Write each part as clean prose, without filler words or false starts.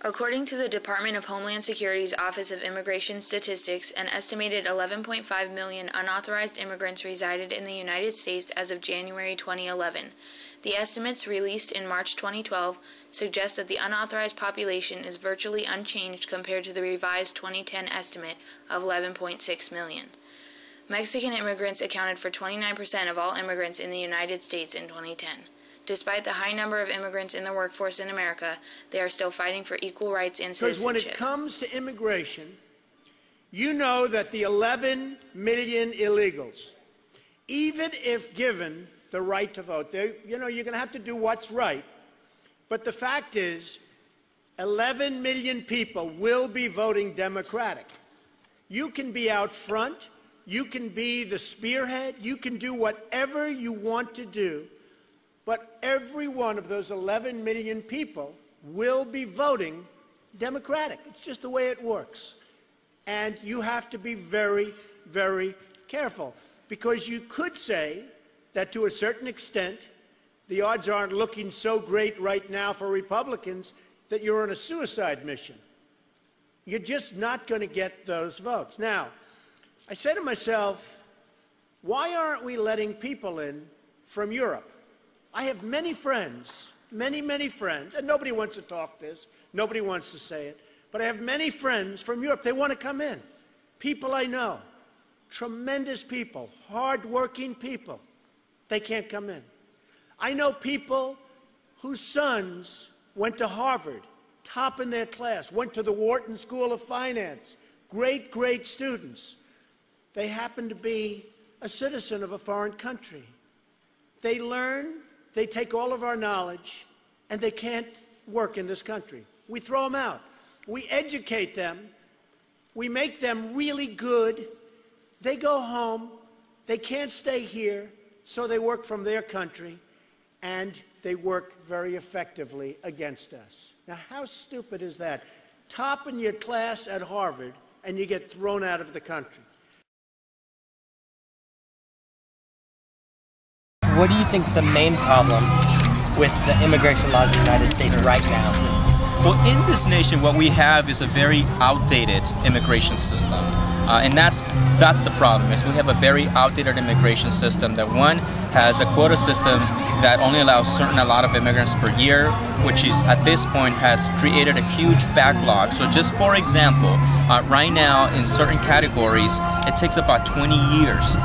According to the Department of Homeland Security's Office of Immigration Statistics, an estimated 11.5 million unauthorized immigrants resided in the United States as of January 2011. The estimates released in March 2012 suggest that the unauthorized population is virtually unchanged compared to the revised 2010 estimate of 11.6 million. Mexican immigrants accounted for 29% of all immigrants in the United States in 2010. Despite the high number of immigrants in the workforce in America, they are still fighting for equal rights and citizenship. Because when it comes to immigration, you know that the 11 million illegals, even if given the right to vote, you're going to have to do what's right. But the fact is, 11 million people will be voting Democratic. You can be out front, you can be the spearhead, you can do whatever you want to do. But every one of those 11 million people will be voting Democratic. It's just the way it works. And you have to be very, very careful. Because you could say that to a certain extent, the odds aren't looking so great right now for Republicans that you're on a suicide mission. You're just not going to get those votes. Now, I say to myself, why aren't we letting people in from Europe? I have many friends, many friends, and nobody wants to talk this, nobody wants to say it, but I have many friends from Europe. They want to come in. People I know, tremendous people, hard-working people. They can't come in. I know people whose sons went to Harvard, top in their class, went to the Wharton School of Finance, great students. They happen to be a citizen of a foreign country. They learn, they take all of our knowledge, and they can't work in this country. We throw them out. We educate them. We make them really good. They go home. They can't stay here, so they work from their country, and they work very effectively against us. Now, how stupid is that? Top in your class at Harvard, and you get thrown out of the country. What do you think is the main problem with the immigration laws in the United States right now? Well, in this nation, what we have is a very outdated immigration system. And that's the problem, is we have a very outdated immigration system that, one, has a quota system that only allows a lot of immigrants per year, which is, at this point, has created a huge backlog. So just for example, right now in certain categories, it takes about 20 years.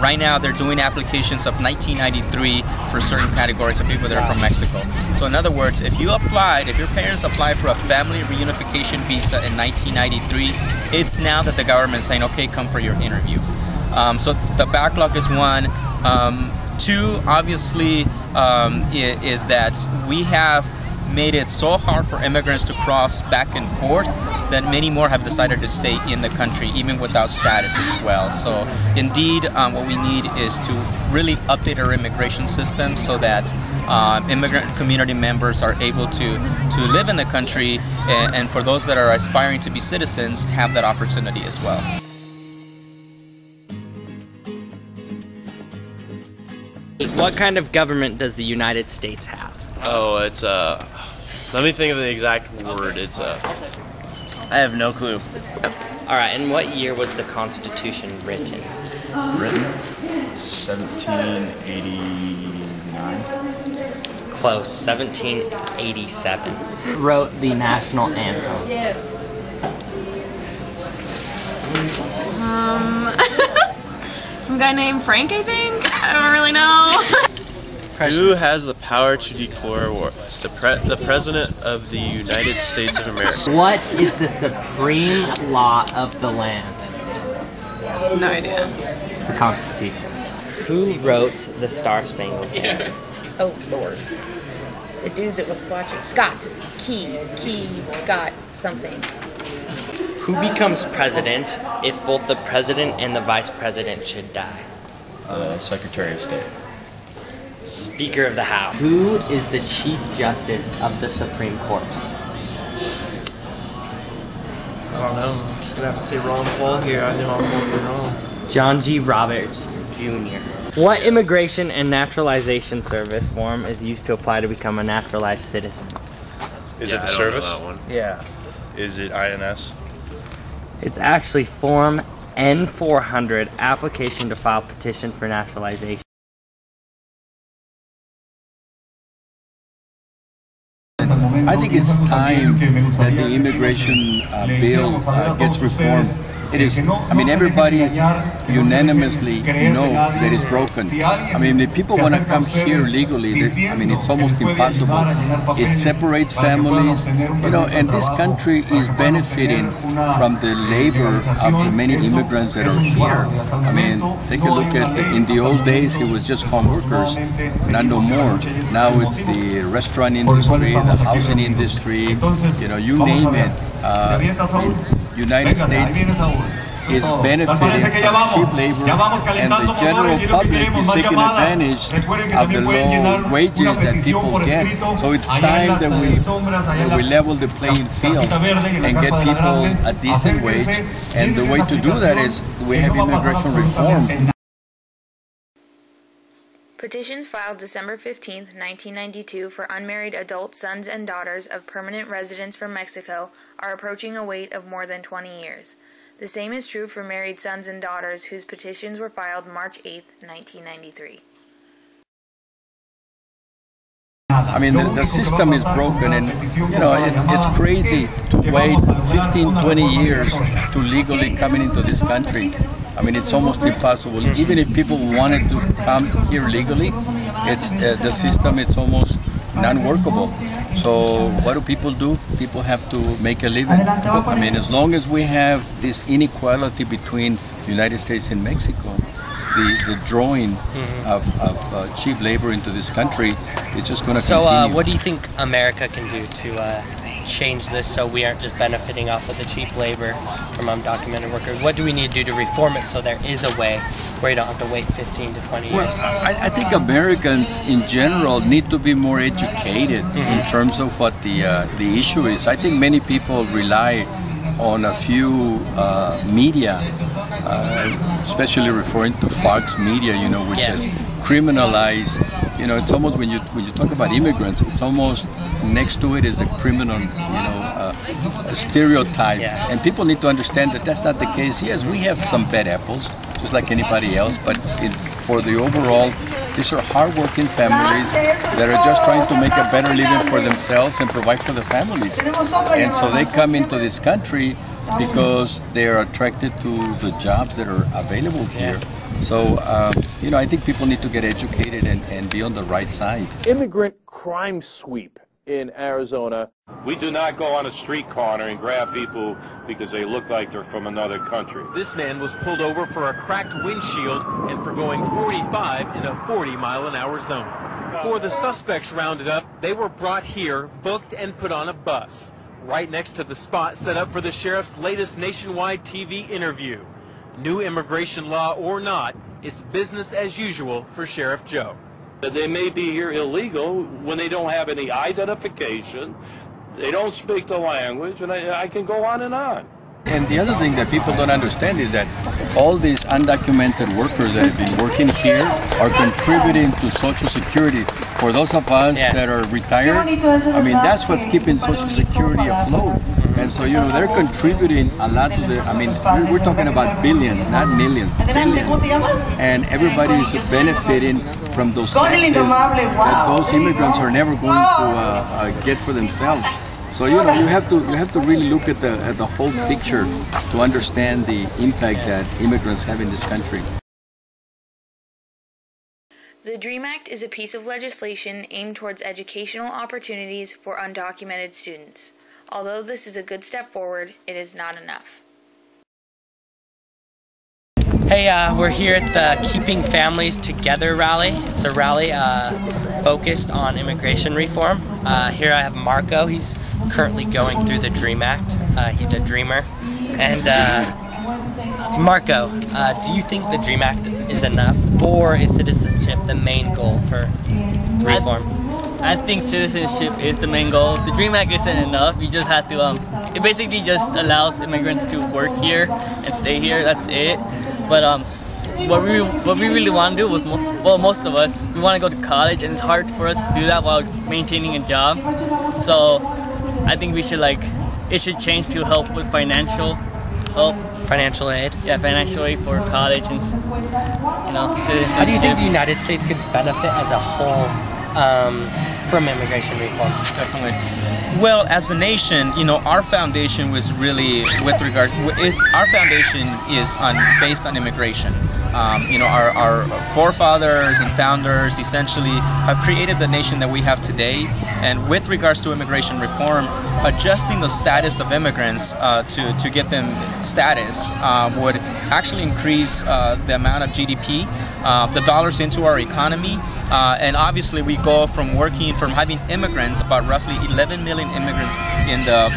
Right now they're doing applications of 1993 for certain categories of people that are from Mexico. So in other words, if your parents applied for a family reunification visa in 1993, it's now that the government's saying, okay, come for your interview. So the backlog is one. Two, obviously, is that we have made it so hard for immigrants to cross back and forth that many more have decided to stay in the country, even without status as well. So indeed, what we need is to really update our immigration system so that immigrant community members are able to live in the country, and for those that are aspiring to be citizens, have that opportunity as well. What kind of government does the United States have? Oh, it's let me think of the exact word. It's I have no clue. Alright, and what year was the Constitution written? 1789. Close, 1787. Who wrote the national anthem? Yes. Some guy named Frank, I think? I don't really know. Who has the power to declare war? The President of the United States of America. What is the supreme law of the land? No idea. The Constitution. Who wrote the Star-Spangled Banner? Oh, Lord. The dude that was watching. Scott. Scott something. Who becomes president if both the president and the vice president should die? Secretary of State. Speaker of the House. Who is the Chief Justice of the Supreme Court? I don't know. I'm just gonna have to say Ron Paul here. I know I'm probably wrong. John G. Roberts, Jr. What immigration and naturalization service form is used to apply to become a naturalized citizen? Is Yeah, it the I don't know service? that one. Yeah. Is it INS? It's actually Form N400, application to file petition for naturalization. I think it's time that the immigration bill gets reformed. It is, I mean, everybody unanimously know that it's broken. I mean, if people want to come here legally, I mean, it's almost impossible. It separates families, you know, and this country is benefiting from the labor of the many immigrants that are here. I mean, take a look at, in the old days, it was just farm workers, not no more. Now it's the restaurant industry, the housing industry, you know, you name it. United States is benefiting from cheap labor, and the general public is taking advantage of the low wages that people get. So it's time that we level the playing field and get people a decent wage. And the way to do that is we have immigration reform. Petitions filed December 15, 1992 for unmarried adult sons and daughters of permanent residents from Mexico are approaching a wait of more than 20 years. The same is true for married sons and daughters whose petitions were filed March 8, 1993. I mean, the system is broken, and you know, it's crazy to wait 15, 20 years to legally coming into this country. I mean, it's almost impossible. Even if people wanted to come here legally, it's the system. It's almost non-workable. So what do people do? People have to make a living. I mean, as long as we have this inequality between the United States and Mexico, the drawing of cheap labor into this country is just going to continue. So what do you think America can do to change this so we aren't just benefiting off of the cheap labor from undocumented workers? What do we need to do to reform it so there is a way where you don't have to wait 15 to 20 years? Well, I think Americans in general need to be more educated in terms of what the issue is. I think many people rely on a few media, especially referring to Fox Media, you know, which has criminalized. You know, it's almost when you talk about immigrants, it's almost next to it is a criminal, you know, a stereotype. And people need to understand that that's not the case. Yes, we have some bad apples, just like anybody else, but for the overall, these are hardworking families that are just trying to make a better living for themselves and provide for their families. And so they come into this country because they are attracted to the jobs that are available here. So, you know, I think people need to get educated and be on the right side. Immigrant crime sweep in Arizona. We do not go on a street corner and grab people because they look like they're from another country. This man was pulled over for a cracked windshield and for going 45 in a 40-mile-an-hour zone. Before the suspects rounded up, they were brought here, booked, and put on a bus, right next to the spot set up for the sheriff's latest nationwide TV interview. New immigration law or not, it's business as usual for Sheriff Joe. They may be here illegal when they don't have any identification, they don't speak the language, and I can go on and on. And the other thing that people don't understand is that all these undocumented workers that have been working here are contributing to Social Security. For those of us that are retired, I mean, that's what's keeping Social Security afloat. And so, you know, they're contributing a lot to the, I mean, we're talking about billions, not millions, billions. And everybody is benefiting from those taxes that those immigrants are never going to get for themselves. So, you know, you have to really look at the whole picture to understand the impact that immigrants have in this country. The DREAM Act is a piece of legislation aimed towards educational opportunities for undocumented students. Although this is a good step forward, it is not enough. Hey, we're here at the Keeping Families Together rally. It's a rally focused on immigration reform. Here I have Marco. He's currently going through the DREAM Act. He's a dreamer. And Marco, do you think the DREAM Act is enough, or is citizenship the main goal for reform? I think citizenship is the main goal. The DREAM Act isn't enough. You just have to, it basically just allows immigrants to work here and stay here. That's it. But what we really want to do was, well, most of us, we want to go to college, and it's hard for us to do that while maintaining a job. So I think we should it should change to help with financial help. Financial aid? Yeah, financial aid for college and citizenship. How do you think the United States could benefit as a whole from immigration reform? Definitely. Well, as a nation, our foundation was really our foundation is based on immigration. Our forefathers and founders essentially have created the nation that we have today. And with regards to immigration reform, adjusting the status of immigrants to get them status would actually increase the amount of GDP, the dollars into our economy. And obviously we go from having immigrants, about roughly 11 million immigrants in the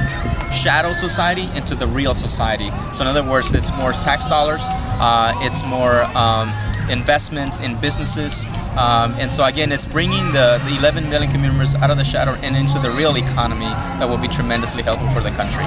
shadow society, into the real society. So in other words, it's more tax dollars, it's more investments in businesses, and so again, it's bringing the 11 million community members out of the shadow and into the real economy that will be tremendously helpful for the country.